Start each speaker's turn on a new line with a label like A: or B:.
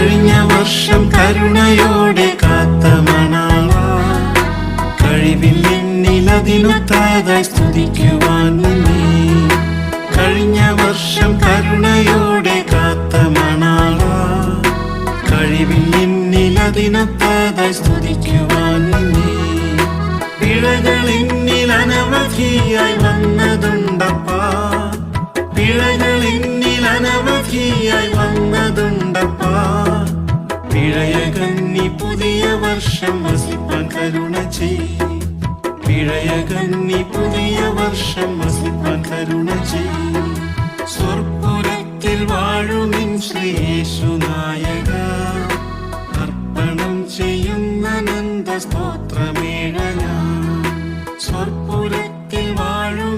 A: കഴിഞ്ഞ വർഷം കരുണയോടെ കാത്ത മണാള, കഴിവിൽ എന്നിലതിനൊത്താതായി സ്തുതിക്കുവാൻ നിന്നെ. കഴിഞ്ഞ വർഷം കരുണയോടെ കാത്ത മണാള, കഴിവിൽ എന്നിലതിനൊത്താതായി സ്തുതിക്കുവാൻ നിന്നെ. പിഴകൾ എന്നിൽ അനവധിയായി വന്നതുണ്ടപ്പാ, പിഴകൾ എന്നിൽ അനവധിയായി വന്നതുണ്ടപ്പാ. പിഴയകന്നി പുതിയ വർഷം വസിപ്പാൻ കരുണ ചെയ്, പിഴയകന്നി പുതിയ വർഷം വസിപ്പാൻ കരുണ ചെയ്. സ്വർപ്പുരത്തിൽ വാഴുമിൻ ശ്രീയേശു നായക, അർപ്പണം ചെയ്യുന്ന നന്ദ സ്തോത്രമേഴ ഞാൻ. സ്വർപ്പുരത്തിൽ വാഴും